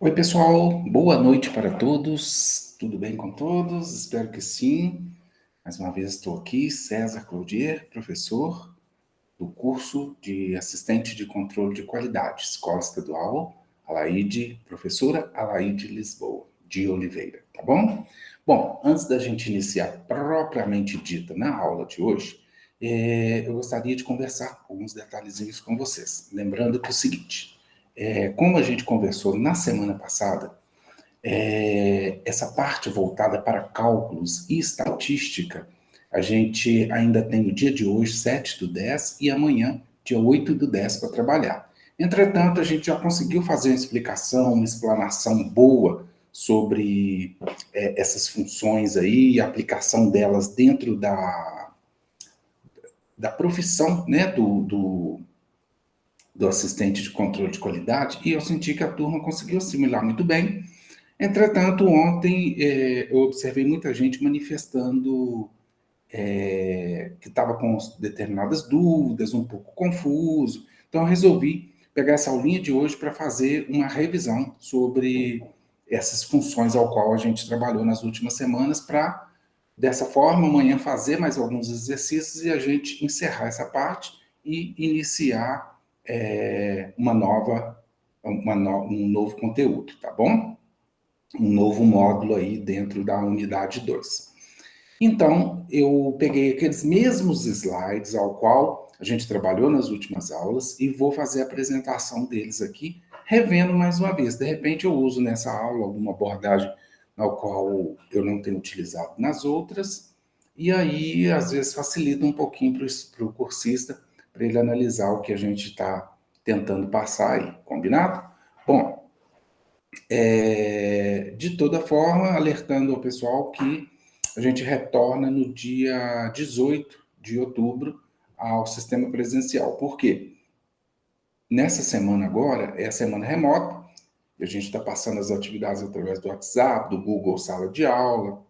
Oi, pessoal, boa noite para todos. Tudo bem com todos? Espero que sim. Mais uma vez estou aqui, César Cloudier, professor do curso de assistente de controle de qualidade, Escola Estadual Alaide, professora Alaide Lisboa, de Oliveira, tá bom? Bom, antes da gente iniciar propriamente dita na aula de hoje, eu gostaria de conversar alguns detalhezinhos com vocês. Lembrando que é o seguinte, como a gente conversou na semana passada, essa parte voltada para cálculos e estatística, a gente ainda tem o dia de hoje, 7/10, e amanhã, dia 8/10, para trabalhar. Entretanto, a gente já conseguiu fazer uma explicação, uma explanação boa sobre essas funções aí e a aplicação delas dentro da profissão, né, do assistente de controle de qualidade, e eu senti que a turma conseguiu assimilar muito bem. Entretanto, ontem eu observei muita gente manifestando que estava com determinadas dúvidas, um pouco confuso. Então, eu resolvi pegar essa aulinha de hoje para fazer uma revisão sobre essas funções ao qual a gente trabalhou nas últimas semanas, para, dessa forma, amanhã fazer mais alguns exercícios e a gente encerrar essa parte e iniciar um novo conteúdo, tá bom? Um novo módulo aí dentro da unidade 2. Então, eu peguei aqueles mesmos slides ao qual a gente trabalhou nas últimas aulas e vou fazer a apresentação deles aqui, revendo mais uma vez. De repente, eu uso nessa aula alguma abordagem na qual eu não tenho utilizado nas outras, e aí, às vezes, facilita um pouquinho para o cursista, para ele analisar o que a gente está tentando passar aí, combinado? Bom, de toda forma, alertando ao pessoal que a gente retorna no dia 18 de outubro ao sistema presencial. Por quê? Nessa semana agora é a semana remota, e a gente está passando as atividades através do WhatsApp, do Google Sala de Aula,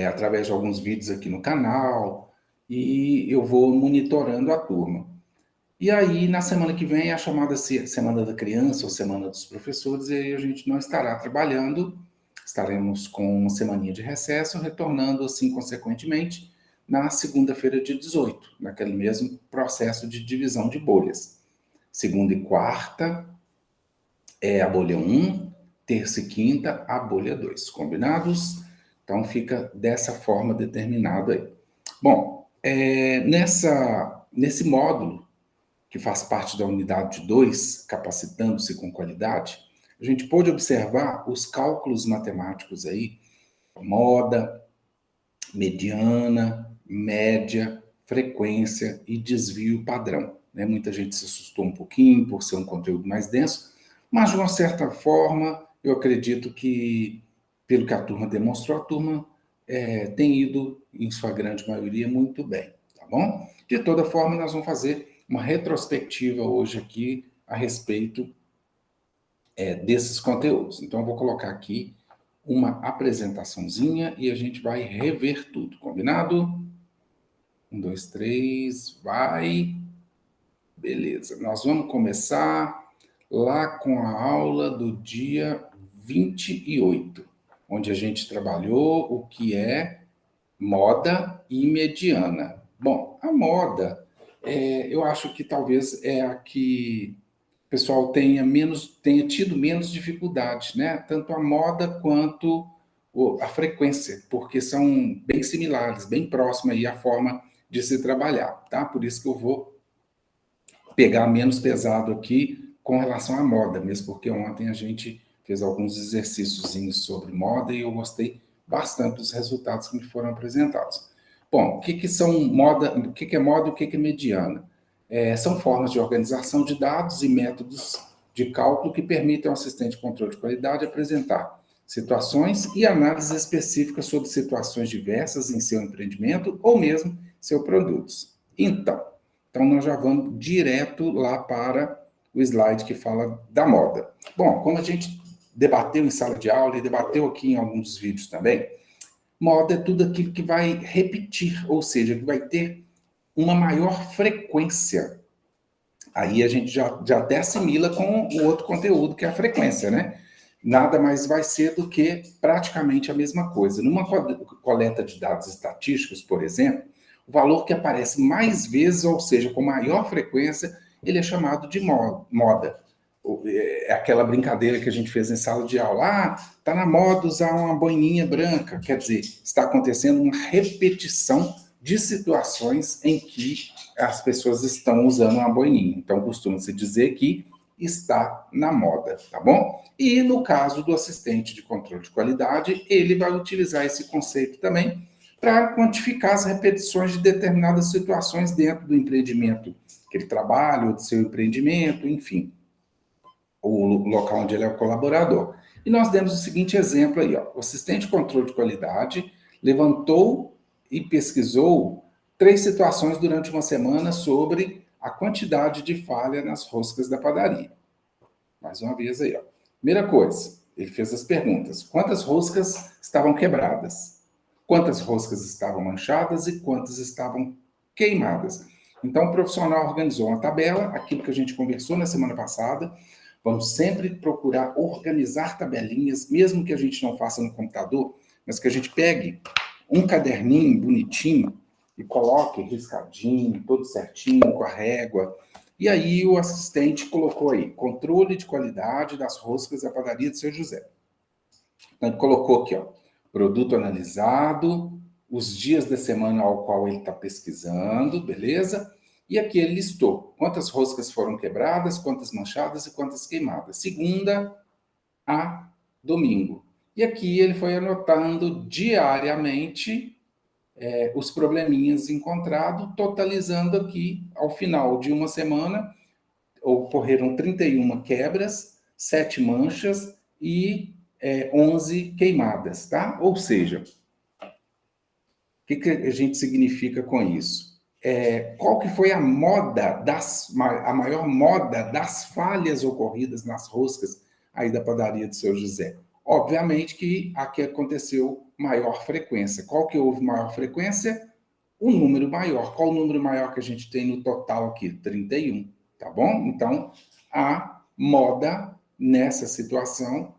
através de alguns vídeos aqui no canal, e eu vou monitorando a turma. E aí, na semana que vem, é a chamada Semana da Criança ou Semana dos Professores, e aí a gente não estará trabalhando, estaremos com uma semaninha de recesso, retornando, assim, consequentemente, na segunda-feira de 18, naquele mesmo processo de divisão de bolhas. Segunda e quarta é a bolha 1, terça e quinta a bolha 2, combinados? Então, fica dessa forma determinado aí. Bom, nesse módulo, que faz parte da unidade 2, capacitando-se com qualidade, a gente pôde observar os cálculos matemáticos aí, moda, mediana, média, frequência e desvio padrão. Né? Muita gente se assustou um pouquinho por ser um conteúdo mais denso, mas de uma certa forma, eu acredito que, pelo que a turma demonstrou, a turma tem ido, em sua grande maioria, muito bem, tá bom? De toda forma, nós vamos fazer uma retrospectiva hoje aqui a respeito desses conteúdos. Então, eu vou colocar aqui uma apresentaçãozinha e a gente vai rever tudo, combinado? 1, 2, 3, vai. Beleza, nós vamos começar lá com a aula do dia 28, onde a gente trabalhou o que é moda e mediana. Bom, a moda, eu acho que talvez é a que o pessoal tenha tido menos dificuldade, né? Tanto a moda quanto a frequência, porque são bem similares, bem próximas aí a forma de se trabalhar, tá? Por isso que eu vou pegar menos pesado aqui com relação à moda, mesmo porque ontem a gente fez alguns exercícios sobre moda e eu gostei bastante dos resultados que me foram apresentados. Bom, o que são moda, o que é moda e o que é mediana? São formas de organização de dados e métodos de cálculo que permitem ao assistente de controle de qualidade apresentar situações e análises específicas sobre situações diversas em seu empreendimento ou mesmo seus produtos. Então, nós já vamos direto lá para o slide que fala da moda. Bom, como a gente debateu em sala de aula e debateu aqui em alguns vídeos também, moda é tudo aquilo que vai repetir, ou seja, que vai ter uma maior frequência Aí a gente já até assimila com o outro conteúdo, que é a frequência, né? Nada mais vai ser do que praticamente a mesma coisa. Numa coleta de dados estatísticos, por exemplo, o valor que aparece mais vezes, ou seja, com maior frequência, ele é chamado de moda. É aquela brincadeira que a gente fez em sala de aula. Ah, está na moda usar uma boininha branca. Quer dizer, está acontecendo uma repetição de situações em que as pessoas estão usando uma boininha. Então, costuma-se dizer que está na moda, tá bom? E no caso do assistente de controle de qualidade, ele vai utilizar esse conceito também para quantificar as repetições de determinadas situações dentro do empreendimento que ele trabalha, ou do seu empreendimento, enfim, o local onde ele é o colaborador. E nós demos o seguinte exemplo aí, ó. O assistente de controle de qualidade levantou e pesquisou 3 situações durante uma semana sobre a quantidade de falha nas roscas da padaria. Mais uma vez aí, ó. Primeira coisa, ele fez as perguntas: quantas roscas estavam quebradas? Quantas roscas estavam manchadas e quantas estavam queimadas? Então, o profissional organizou uma tabela, aquilo que a gente conversou na semana passada. Vamos sempre procurar organizar tabelinhas, mesmo que a gente não faça no computador, mas que a gente pegue um caderninho bonitinho e coloque riscadinho, todo certinho, com a régua. E aí o assistente colocou aí, controle de qualidade das roscas da padaria de Seu José. Então, ele colocou aqui, ó, produto analisado, os dias da semana ao qual ele está pesquisando, beleza? E aqui ele listou quantas roscas foram quebradas, quantas manchadas e quantas queimadas. Segunda a domingo. E aqui ele foi anotando diariamente os probleminhas encontrados, totalizando aqui, ao final de uma semana, ocorreram 31 quebras, 7 manchas e 11 queimadas, tá? Ou seja, o que a gente significa com isso? Qual que foi a moda, a maior moda das falhas ocorridas nas roscas aí da padaria do Seu José? Obviamente que aqui aconteceu maior frequência. Qual que houve maior frequência? Um número maior. Qual o número maior que a gente tem no total aqui? 31, tá bom? Então, a moda nessa situação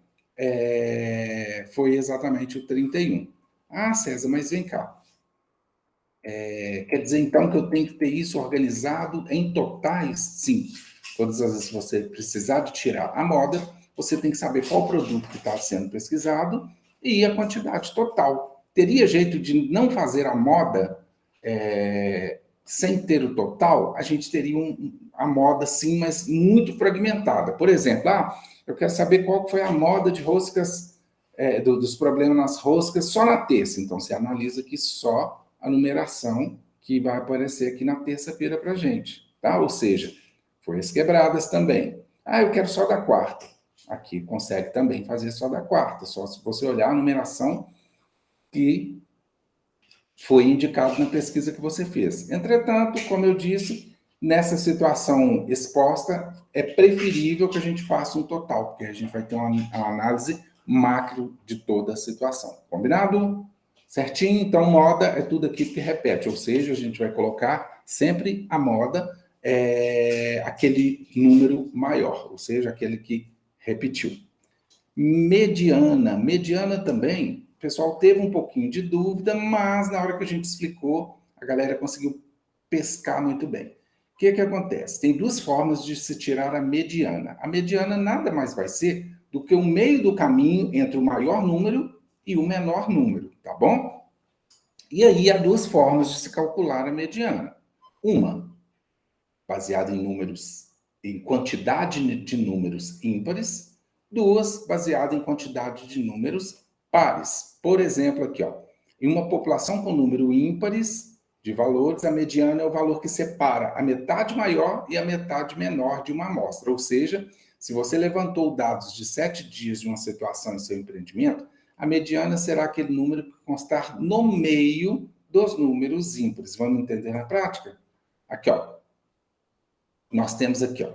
foi exatamente o 31. Ah, César, mas vem cá. Quer dizer, então, que eu tenho que ter isso organizado em totais? Sim. Todas as vezes que você precisar de tirar a moda, você tem que saber qual produto que está sendo pesquisado e a quantidade total. Teria jeito de não fazer a moda sem ter o total? A gente teria a moda, sim, mas muito fragmentada. Por exemplo, eu quero saber qual foi a moda de roscas, dos problemas nas roscas só na terça. Então, você analisa aqui só a numeração que vai aparecer aqui na terça-feira para a gente, tá? Ou seja, foi as quebradas também. Eu quero só da quarta. Aqui consegue também fazer só da quarta, só se você olhar a numeração que foi indicado na pesquisa que você fez. Entretanto, como eu disse, nessa situação exposta, é preferível que a gente faça um total, porque a gente vai ter uma análise macro de toda a situação. Combinado? Certinho? Então, moda é tudo aquilo que repete, ou seja, a gente vai colocar sempre a moda, aquele número maior, ou seja, aquele que repetiu. Mediana também, o pessoal teve um pouquinho de dúvida, mas na hora que a gente explicou, a galera conseguiu pescar muito bem. O que acontece? Tem 2 formas de se tirar a mediana. A mediana nada mais vai ser do que o meio do caminho entre o maior número e o menor número, tá bom? E aí há 2 formas de se calcular a mediana. Uma, baseada em números, em quantidade de números ímpares. 2, baseada em quantidade de números pares. Por exemplo, aqui, ó, em uma população com número ímpares de valores, a mediana é o valor que separa a metade maior e a metade menor de uma amostra. Ou seja, se você levantou dados de 7 dias de uma situação em seu empreendimento, a mediana será aquele número que constar no meio dos números ímpares. Vamos entender na prática? Aqui, ó. Nós temos aqui, ó.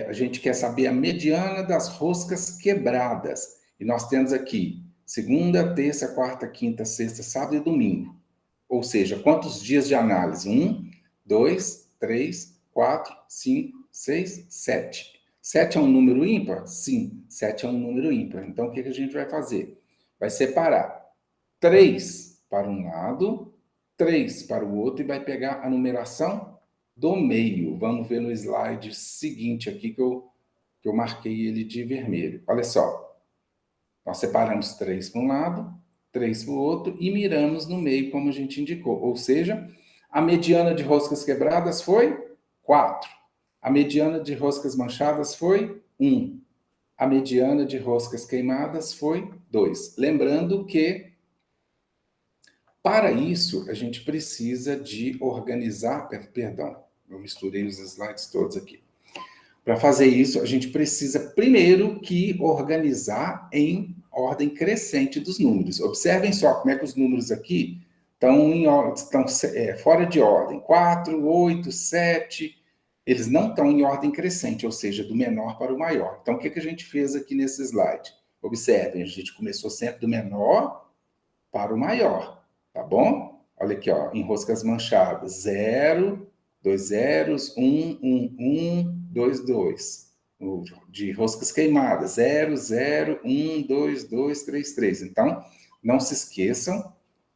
A gente quer saber a mediana das roscas quebradas. E nós temos aqui segunda, terça, quarta, quinta, sexta, sábado e domingo. Ou seja, quantos dias de análise? 1, 2, 3, 4, 5, 6, 7. 7 é um número ímpar? Sim, 7 é um número ímpar. Então, o que a gente vai fazer? Vai separar 3 para um lado, 3 para o outro e vai pegar a numeração do meio. Vamos ver no slide seguinte aqui que eu marquei ele de vermelho. Olha só, nós separamos 3 para um lado, 3 para o outro e miramos no meio, como a gente indicou. Ou seja, a mediana de roscas quebradas foi 4. A mediana de roscas manchadas foi 1. A mediana de roscas queimadas foi 2. Lembrando que, para isso, a gente precisa de organizar... Perdão, eu misturei os slides todos aqui. Para fazer isso, a gente precisa, primeiro, que organizar em ordem crescente dos números. Observem só como é que os números aqui estão fora de ordem. 4, 8, 7... Eles não estão em ordem crescente, ou seja, do menor para o maior. Então, o que a gente fez aqui nesse slide? Observem, a gente começou sempre do menor para o maior, tá bom? Olha aqui, ó, em roscas manchadas, 0, 2 zeros, 1, 1, 1, 2, 2. De roscas queimadas, 0, 0, 1, 2, 2, 3, 3. Então, não se esqueçam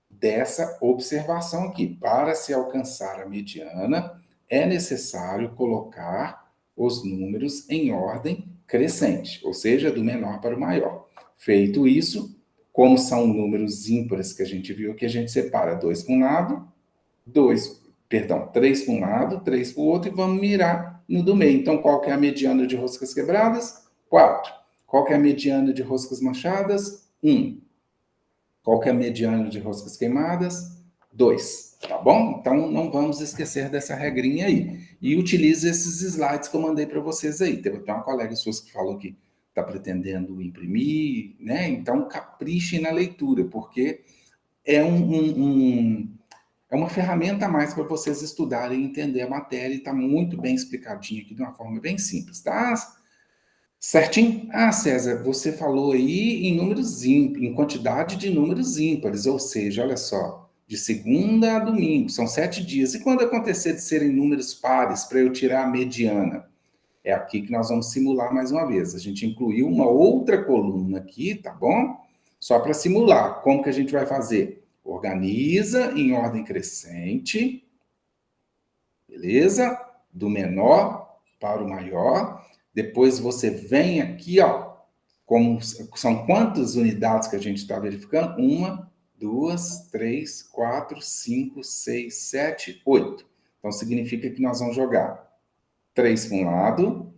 dessa observação aqui. Para se alcançar a mediana, é necessário colocar os números em ordem crescente, ou seja, do menor para o maior. Feito isso, como são números ímpares que a gente viu aqui, a gente separa 2 para um lado, 3 para um lado, 3 para o outro e vamos mirar no do meio. Então, qual que é a mediana de roscas quebradas? 4. Qual que é a mediana de roscas manchadas? 1. Qual que é a mediana de roscas queimadas? 2, tá bom? Então, não vamos esquecer dessa regrinha aí. E utilize esses slides que eu mandei para vocês aí. Teve até uma colega sua que falou que está pretendendo imprimir, né? Então, capriche na leitura, porque é é uma ferramenta a mais para vocês estudarem e entender a matéria, e está muito bem explicadinho aqui de uma forma bem simples, tá? Certinho? Ah, César, você falou aí em números ímpares, em quantidade de números ímpares, ou seja, olha só, de segunda a domingo, são 7 dias. E quando acontecer de serem números pares, para eu tirar a mediana? É aqui que nós vamos simular mais uma vez. A gente incluiu uma outra coluna aqui, tá bom? Só para simular. Como que a gente vai fazer? Organiza em ordem crescente, beleza? Do menor para o maior. Depois você vem aqui, ó, como são quantas unidades que a gente está verificando? 1, 2, 3, 4, 5, 6, 7, 8. Então, significa que nós vamos jogar 3 para um lado,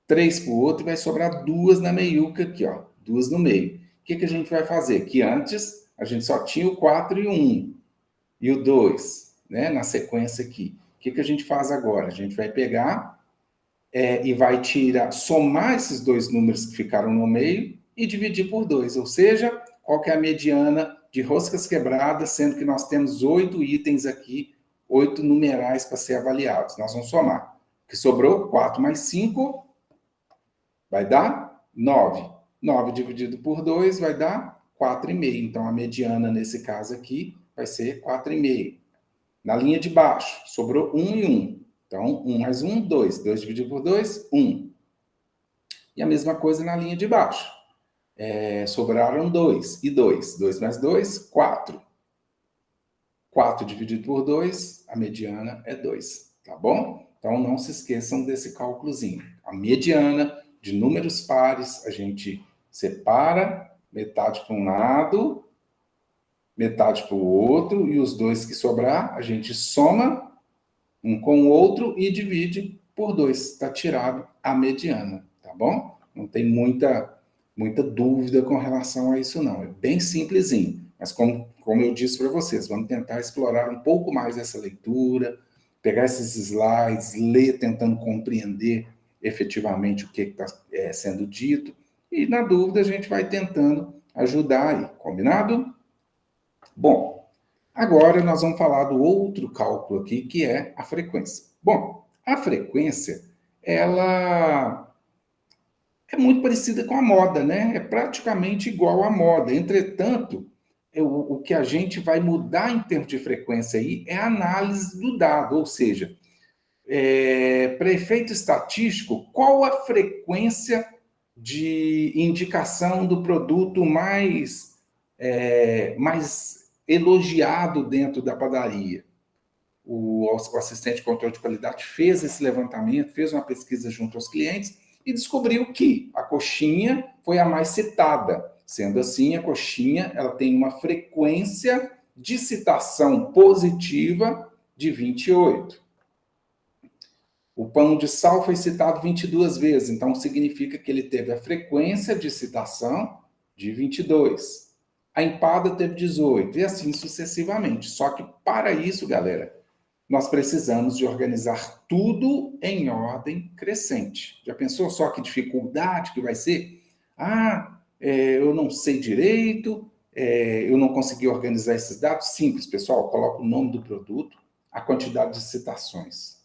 3 para o outro, e vai sobrar 2 na meiuca aqui, ó, 2 no meio. O que a gente vai fazer? Que antes a gente só tinha o 4 e o 1, e o 2, né, na sequência aqui. O que a gente faz agora? A gente vai pegar e vai somar esses dois números que ficaram no meio e dividir por 2, ou seja, qual que é a mediana de roscas quebradas, sendo que nós temos 8 itens aqui, 8 numerais para ser avaliados. Nós vamos somar. O que sobrou? 4 mais 5 vai dar 9. 9 dividido por 2 vai dar 4,5. Então, a mediana, nesse caso aqui, vai ser 4,5. Na linha de baixo, sobrou 1 e 1. Então, 1 mais 1, 2. 2 dividido por 2, 1. E a mesma coisa na linha de baixo. Sobraram 2 e 2. 2 mais 2, 4. 4 dividido por 2, a mediana é 2. Tá bom? Então, não se esqueçam desse cálculozinho. A mediana de números pares, a gente separa metade para um lado, metade para o outro, e os dois que sobrar, a gente soma um com o outro e divide por 2. Está tirado a mediana, tá bom? Não tem muita dúvida com relação a isso, não. É bem simplesinho. Mas como eu disse para vocês, vamos tentar explorar um pouco mais essa leitura, pegar esses slides, ler tentando compreender efetivamente o que está sendo dito, e na dúvida a gente vai tentando ajudar aí, combinado? Bom, agora nós vamos falar do outro cálculo aqui, que é a frequência. Bom, a frequência, ela é muito parecida com a moda, né? É praticamente igual à moda. Entretanto, o que a gente vai mudar em termos de frequência aí é a análise do dado, ou seja, para efeito estatístico, qual a frequência de indicação do produto mais elogiado dentro da padaria? O assistente de controle de qualidade fez esse levantamento, fez uma pesquisa junto aos clientes e descobriu que a coxinha foi a mais citada. Sendo assim, a coxinha ela tem uma frequência de citação positiva de 28. O pão de sal foi citado 22 vezes, então significa que ele teve a frequência de citação de 22. A empada teve 18, e assim sucessivamente. Só que para isso, galera, nós precisamos de organizar tudo em ordem crescente. Já pensou só que dificuldade que vai ser? Eu não sei direito, eu não consegui organizar esses dados. Simples, pessoal, coloca o nome do produto, a quantidade de citações.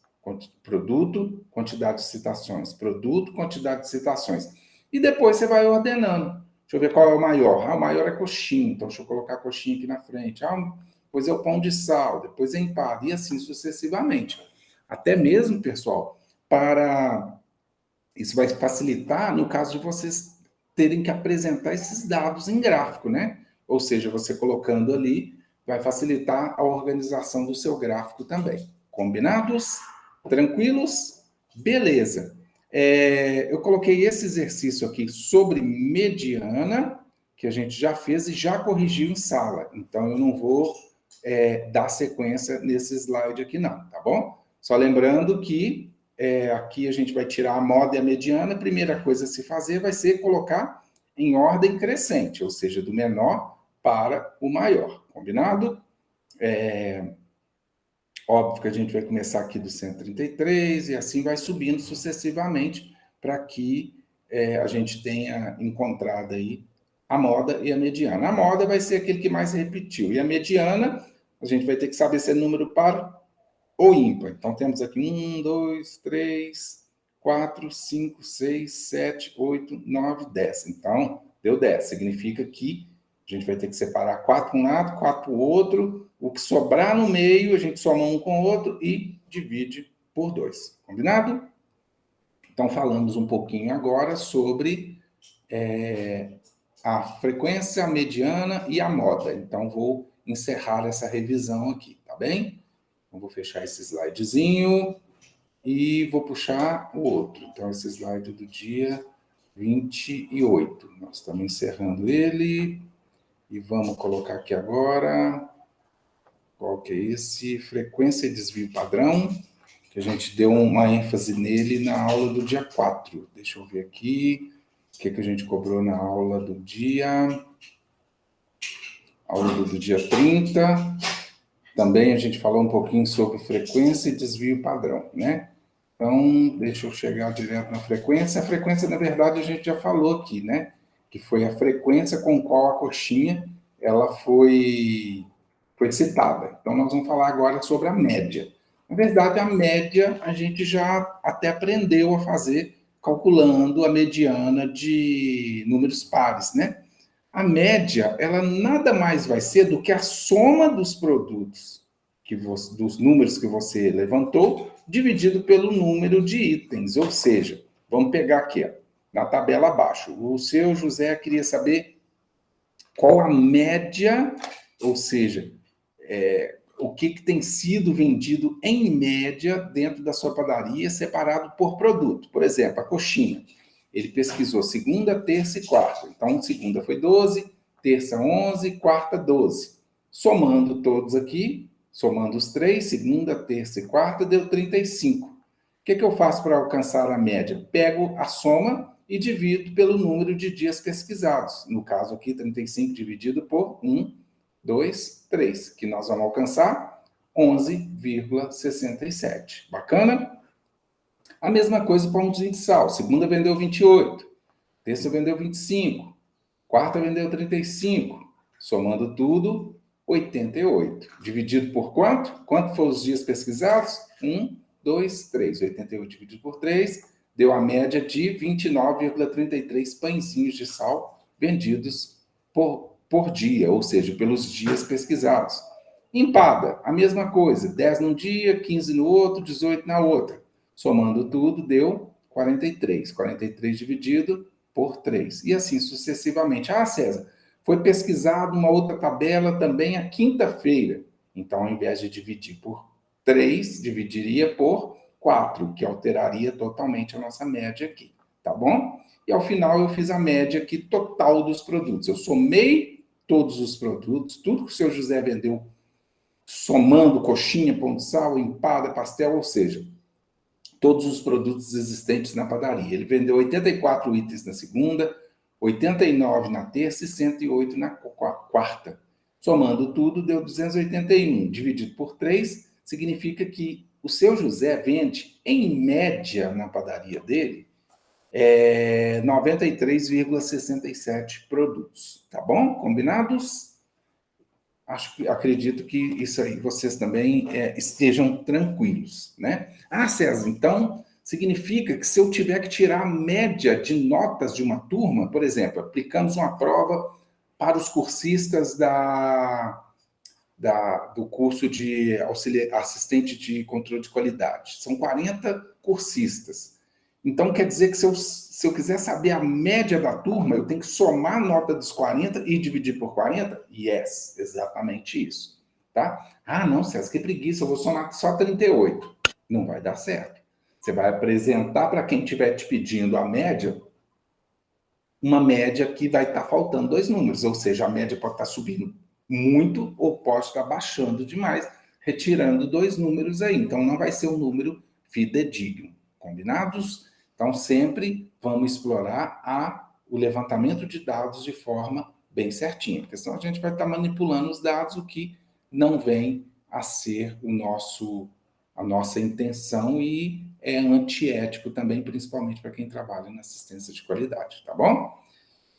Produto, quantidade de citações. Produto, quantidade de citações. E depois você vai ordenando. Deixa eu ver qual é o maior. O maior é coxinha, então deixa eu colocar a coxinha aqui na frente. Depois é o pão de sal, depois é empada, e assim sucessivamente. Até mesmo, pessoal, isso vai facilitar no caso de vocês terem que apresentar esses dados em gráfico, né? Ou seja, você colocando ali, vai facilitar a organização do seu gráfico também. Combinados? Tranquilos? Beleza. Eu coloquei esse exercício aqui sobre mediana, que a gente já fez e já corrigiu em sala. Então, eu não vou dar sequência nesse slide aqui não, tá bom? Só lembrando que aqui a gente vai tirar a moda e a mediana. A primeira coisa a se fazer vai ser colocar em ordem crescente, ou seja, do menor para o maior. Combinado? Óbvio que a gente vai começar aqui do 133 e assim vai subindo sucessivamente para que a gente tenha encontrado aí a moda e a mediana. A moda vai ser aquele que mais repetiu. E a mediana, a gente vai ter que saber se é número par ou ímpar. Então, temos aqui 1, 2, 3, 4, 5, 6, 7, 8, 9, 10. Então, deu 10. Significa que a gente vai ter que separar 4 para um lado, 4 para o outro. O que sobrar no meio, a gente soma um com o outro e divide por 2. Combinado? Então, falamos um pouquinho agora sobre a frequência, a mediana e a moda. Então, vou encerrar essa revisão aqui, tá bem? Então, vou fechar esse slidezinho e vou puxar o outro. Então, esse slide do dia 28. Nós estamos encerrando ele e vamos colocar aqui agora. Qual que é esse? Frequência e desvio padrão, que a gente deu uma ênfase nele na aula do dia 4. Deixa eu ver aqui o que a gente cobrou na aula do dia... Aula do dia 30. Também a gente falou um pouquinho sobre frequência e desvio padrão, né? Então, deixa eu chegar direto na frequência. A frequência, na verdade, a gente já falou aqui, né? Que foi a frequência com qual a coxinha ela foi citada. Então, nós vamos falar agora sobre a média. Na verdade, a média a gente já até aprendeu a fazer calculando a mediana de números pares, né? A média, ela nada mais vai ser do que a soma dos produtos, dos números que você levantou, dividido pelo número de itens. Ou seja, vamos pegar aqui, ó, na tabela abaixo. O seu José queria saber qual a média, ou seja, o que tem sido vendido em média dentro da sua padaria, separado por produto. Por exemplo, a coxinha. Ele pesquisou segunda, terça e quarta. Então, segunda foi 12, terça 11, quarta 12. Somando todos aqui, somando os três, segunda, terça e quarta, deu 35. O que eu faço para alcançar a média? Pego a soma e divido pelo número de dias pesquisados. No caso aqui, 35 dividido por 1, 2, 3, que nós vamos alcançar 11,67. Bacana? A mesma coisa para o pãozinho de sal. Segunda vendeu 28, terça vendeu 25, quarta vendeu 35, somando tudo, 88. Dividido por quanto? Quanto foram os dias pesquisados? 1, 2, 3. 88 dividido por 3 deu a média de 29,33 pãezinhos de sal vendidos por dia, ou seja, pelos dias pesquisados. Empada, a mesma coisa, 10 num dia, 15 no outro, 18 na outra. Somando tudo, deu 43. 43 dividido por 3. E assim sucessivamente. Ah, César, foi pesquisado uma outra tabela também a quinta-feira. Então, ao invés de dividir por 3, dividiria por 4, que alteraria totalmente a nossa média aqui, tá bom? E ao final eu fiz a média aqui total dos produtos. Eu somei todos os produtos, tudo que o seu José vendeu, somando coxinha, pão de sal, empada, pastel, ou seja, todos os produtos existentes na padaria. Ele vendeu 84 itens na segunda, 89 na terça e 108 na quarta. Somando tudo, deu 281. Dividido por 3, significa que o seu José vende, em média, na padaria dele, 93,67 produtos. Tá bom? Combinados? Acredito que isso aí vocês também estejam tranquilos, né? Ah, César, então significa que se eu tiver que tirar a média de notas de uma turma, por exemplo, aplicamos uma prova para os cursistas do curso de assistente de controle de qualidade. São 40 cursistas. Então, quer dizer que se eu quiser saber a média da turma, eu tenho que somar a nota dos 40 e dividir por 40? Yes, exatamente isso. Tá? Ah, não, César, que preguiça, eu vou somar só 38. Não vai dar certo. Você vai apresentar para quem estiver te pedindo a média, uma média que vai estar faltando 2 números, ou seja, a média pode estar subindo muito ou pode estar baixando demais, retirando 2 números aí. Então, não vai ser um número fidedigno. Combinados? Então, sempre vamos explorar o levantamento de dados de forma bem certinha, porque senão a gente vai estar manipulando os dados, o que não vem a ser a nossa intenção e é antiético também, principalmente para quem trabalha na assistência de qualidade, tá bom?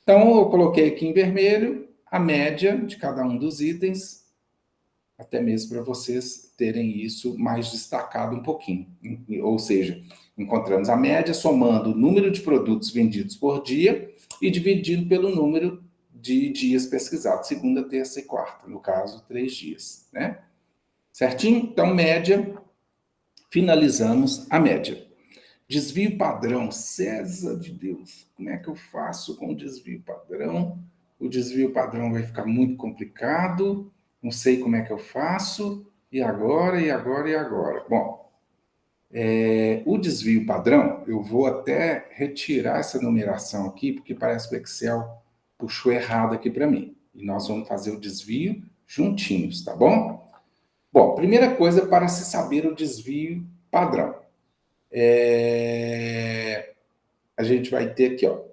Então, eu coloquei aqui em vermelho a média de cada um dos itens, até mesmo para vocês terem isso mais destacado um pouquinho. Ou seja, encontramos a média somando o número de produtos vendidos por dia e dividindo pelo número de dias pesquisados, segunda, terça e quarta, no caso, 3 dias, né? Certinho? Então, média, finalizamos a média. Desvio padrão, César de Deus, como é que eu faço com o desvio padrão? O desvio padrão vai ficar muito complicado, não sei como é que eu faço, e agora, e agora, e agora? Bom, o desvio padrão, eu vou até retirar essa numeração aqui, porque parece que o Excel puxou errado aqui para mim. E nós vamos fazer o desvio juntinhos, tá bom? Bom, primeira coisa para se saber o desvio padrão. A gente vai ter aqui, ó,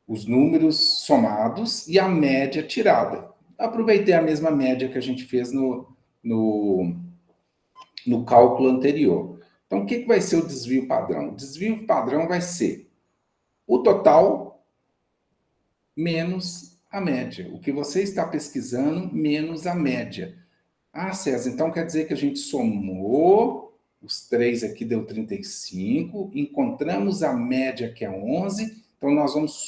os números somados e a média tirada. Aproveitei a mesma média que a gente fez no cálculo anterior. Então, o que vai ser o desvio padrão? O desvio padrão vai ser o total menos a média. O que você está pesquisando menos a média. Ah, César, então quer dizer que a gente somou, os 3 aqui deu 35, encontramos a média que é 11, então nós vamos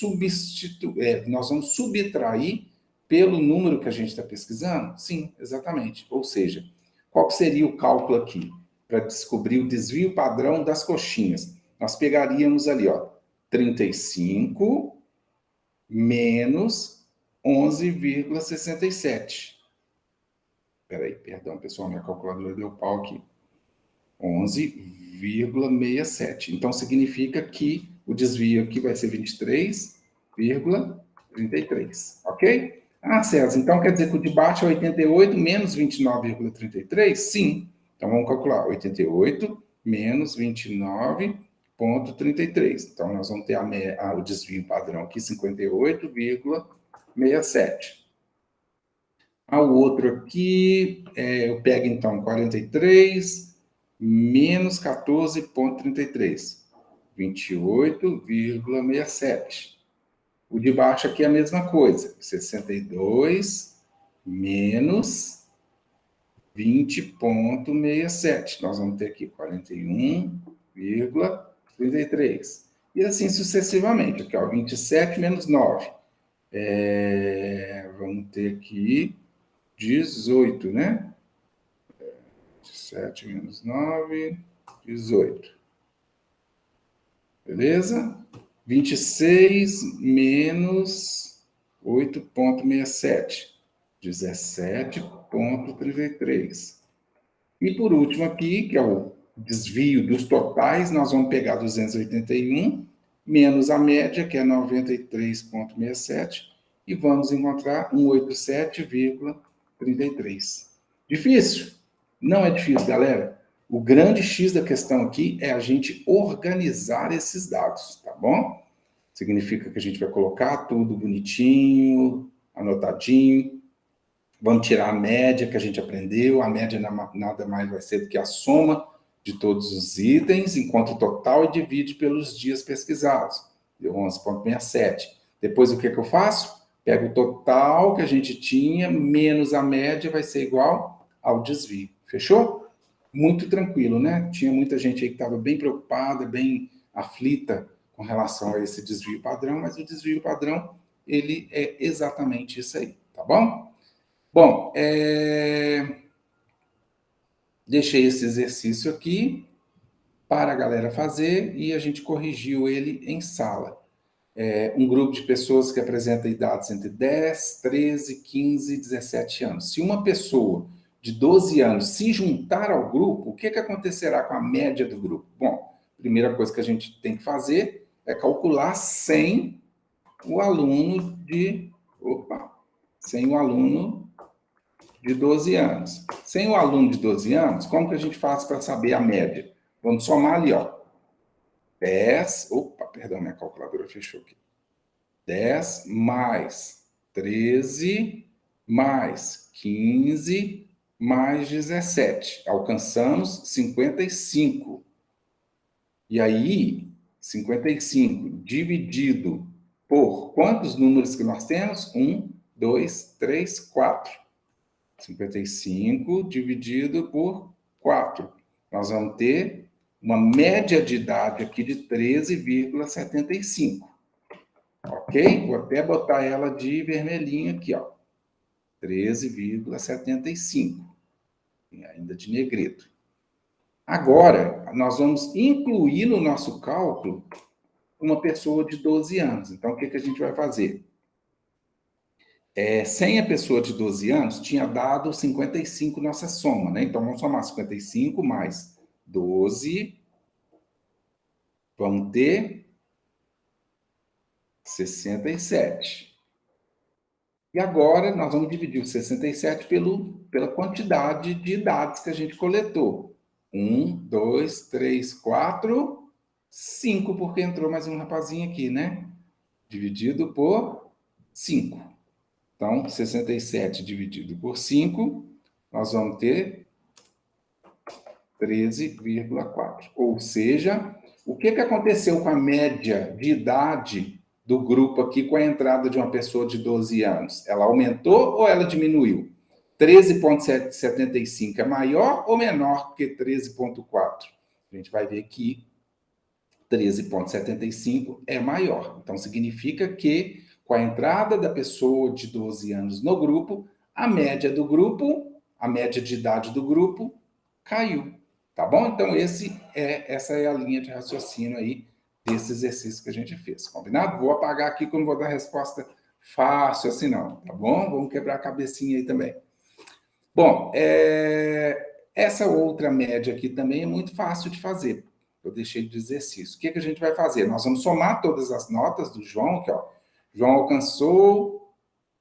subtrair pelo número que a gente está pesquisando? Sim, exatamente. Ou seja, qual seria o cálculo aqui para descobrir o desvio padrão das coxinhas? Nós pegaríamos ali, ó, 35 menos 11,67. Peraí, perdão, pessoal, minha calculadora deu pau aqui. 11,67. Então, significa que o desvio aqui vai ser 23,33, ok? Ah, César, então quer dizer que o de baixo é 88 menos 29,33? Sim. Então, vamos calcular. 88 menos 29,33. Então, nós vamos ter o desvio padrão aqui, 58,67. O outro aqui, eu pego então 43 menos 14,33, 28,67. O de baixo aqui é a mesma coisa, 62 menos 20,67. Nós vamos ter aqui 41,33. E assim sucessivamente. Aqui, ó, 27 menos 9. Vamos ter aqui 18, né? 7 menos 9, 18. Beleza? 26 menos 8,67. 17,33. E por último aqui, que é o desvio dos totais, nós vamos pegar 281 menos a média, que é 93,67, e vamos encontrar 187,33. Difícil? Não é difícil, galera. O grande X da questão aqui é a gente organizar esses dados, tá bom? Significa que a gente vai colocar tudo bonitinho, anotadinho. Vamos tirar a média que a gente aprendeu. A média nada mais vai ser do que a soma de todos os itens, enquanto o total é divide pelos dias pesquisados. Deu 11,67. Depois, o que eu faço? Pego o total que a gente tinha, menos a média, vai ser igual ao desvio. Fechou? Muito tranquilo, né? Tinha muita gente aí que estava bem preocupada, bem aflita com relação a esse desvio padrão, mas o desvio padrão, ele é exatamente isso aí, tá bom? Bom, deixei esse exercício aqui para a galera fazer e a gente corrigiu ele em sala. Um grupo de pessoas que apresenta idades entre 10, 13, 15 e 17 anos. Se uma pessoa de 12 anos se juntar ao grupo, o que acontecerá com a média do grupo? Bom, a primeira coisa que a gente tem que fazer é calcular sem o aluno de 12 anos. Sem o aluno de 12 anos, como que a gente faz para saber a média? Vamos somar ali, ó. 10, perdão, minha calculadora fechou aqui. 10 mais 13 mais 15 mais 17. Alcançamos 55. E aí, 55 dividido por quantos números que nós temos? 1, 2, 3, 4. 55 dividido por 4. Nós vamos ter uma média de idade aqui de 13,75. Ok? Vou até botar ela de vermelhinho aqui, ó. 13,75. Ainda de negrito. Agora, nós vamos incluir no nosso cálculo uma pessoa de 12 anos. Então, o que a gente vai fazer? Sem a pessoa de 12 anos, tinha dado 55 nossa soma, né? Então, vamos somar 55 mais 12. Vamos ter 67. E agora, nós vamos dividir o 67 pela quantidade de idades que a gente coletou. 1, 2, 3, 4, 5, porque entrou mais um rapazinho aqui, né? Dividido por 5. Então, 67 dividido por 5, nós vamos ter 13,4. Ou seja, o que aconteceu com a média de idade do grupo aqui com a entrada de uma pessoa de 12 anos? Ela aumentou ou ela diminuiu? 13,75 é maior ou menor que 13,4? A gente vai ver que 13,75 é maior. Então, significa que, com a entrada da pessoa de 12 anos no grupo, a média de idade do grupo, caiu. Tá bom? Então, essa é a linha de raciocínio aí desse exercício que a gente fez. Combinado? Vou apagar aqui que eu não vou dar resposta fácil assim, não. Tá bom? Vamos quebrar a cabecinha aí também. Bom, essa outra média aqui também é muito fácil de fazer. Eu deixei de exercício. O que a gente vai fazer? Nós vamos somar todas as notas do João, aqui, ó. João alcançou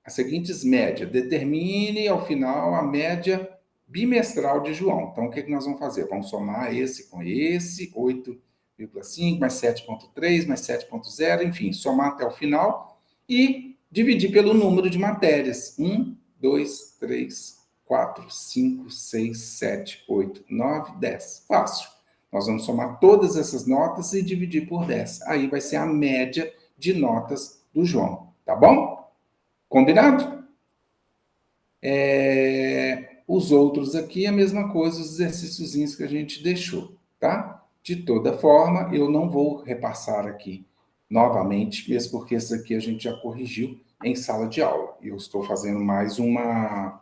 as seguintes médias. Determine, ao final, a média bimestral de João. Então, o que nós vamos fazer? Vamos somar esse com esse, 8,5 mais 7,3 mais 7,0, enfim, somar até o final e dividir pelo número de matérias. 1, 2, 3, 4, 5, 6, 7, 8, 9, 10. Fácil. Nós vamos somar todas essas notas e dividir por 10. Aí vai ser a média de notas do João. Tá bom? Combinado? Os outros aqui, a mesma coisa, os exercíciozinhos que a gente deixou, tá? De toda forma, eu não vou repassar aqui novamente, mesmo porque esse aqui a gente já corrigiu em sala de aula. Eu estou fazendo mais uma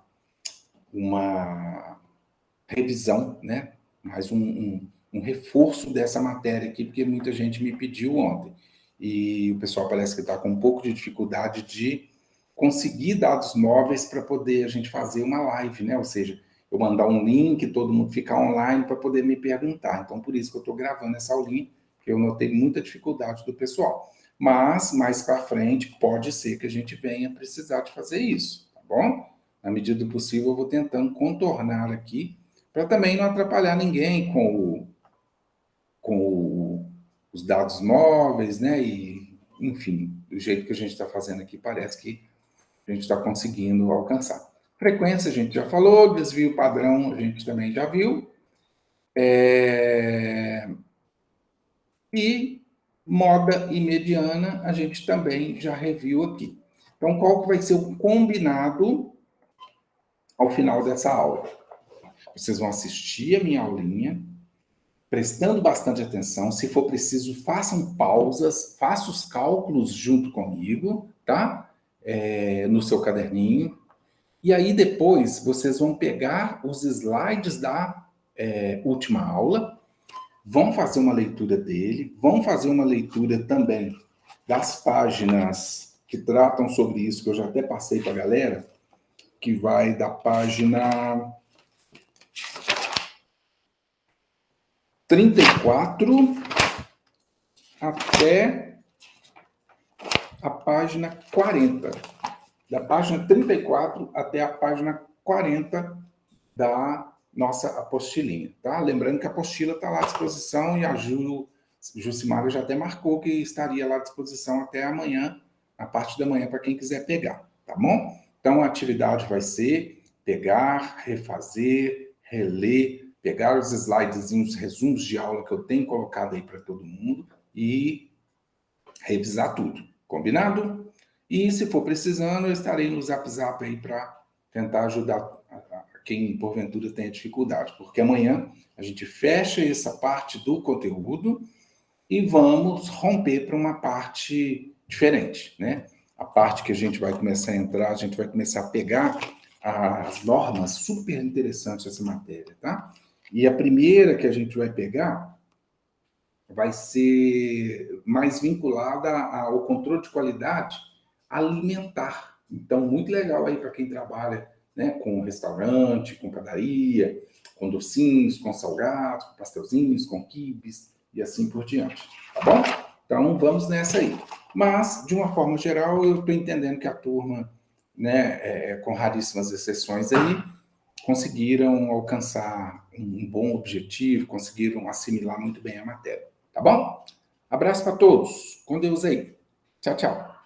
revisão, né? Mais um reforço dessa matéria aqui, porque muita gente me pediu ontem. E o pessoal parece que está com um pouco de dificuldade de conseguir dados móveis para poder a gente fazer uma live, né? Ou seja, eu mandar um link, todo mundo ficar online para poder me perguntar. Então, por isso que eu estou gravando essa aulinha, porque eu notei muita dificuldade do pessoal. Mas, mais para frente, pode ser que a gente venha precisar de fazer isso, tá bom? Na medida do possível, eu vou tentando contornar aqui, para também não atrapalhar ninguém os dados móveis, né? E, enfim, do jeito que a gente está fazendo aqui, parece que a gente está conseguindo alcançar. Frequência a gente já falou, desvio padrão a gente também já viu. E moda e mediana a gente também já reviu aqui. Então, qual que vai ser o combinado ao final dessa aula? Vocês vão assistir a minha aulinha, prestando bastante atenção. Se for preciso, façam pausas, façam os cálculos junto comigo, tá? No seu caderninho. E aí depois vocês vão pegar os slides da última aula, vão fazer uma leitura dele, vão fazer uma leitura também das páginas que tratam sobre isso, que eu já até passei para a galera, que vai da página 34 até a página 40. Da página 34 até a página 40 da nossa apostilinha, tá? Lembrando que a apostila está lá à disposição e a Jucimara já até marcou que estaria lá à disposição até amanhã, na parte da manhã, para quem quiser pegar, tá bom? Então, a atividade vai ser pegar, refazer, reler, pegar os slidezinhos, resumos de aula que eu tenho colocado aí para todo mundo e revisar tudo, combinado? E se for precisando, eu estarei no Zap Zap aí para tentar ajudar quem porventura tenha dificuldade, porque amanhã a gente fecha essa parte do conteúdo e vamos romper para uma parte diferente, né? A parte que a gente vai começar a entrar, a gente vai começar a pegar as normas, super interessantes essa matéria, tá? E a primeira que a gente vai pegar vai ser mais vinculada ao controle de qualidade alimentar. Então, muito legal aí para quem trabalha, né, com restaurante, com padaria, com docinhos, com salgados, com pastelzinhos, com quibes e assim por diante. Tá bom? Então, vamos nessa aí. Mas, de uma forma geral, eu estou entendendo que a turma, né, com raríssimas exceções aí, conseguiram alcançar um bom objetivo, conseguiram assimilar muito bem a matéria. Tá bom? Abraço para todos. Com Deus aí. Tchau, tchau.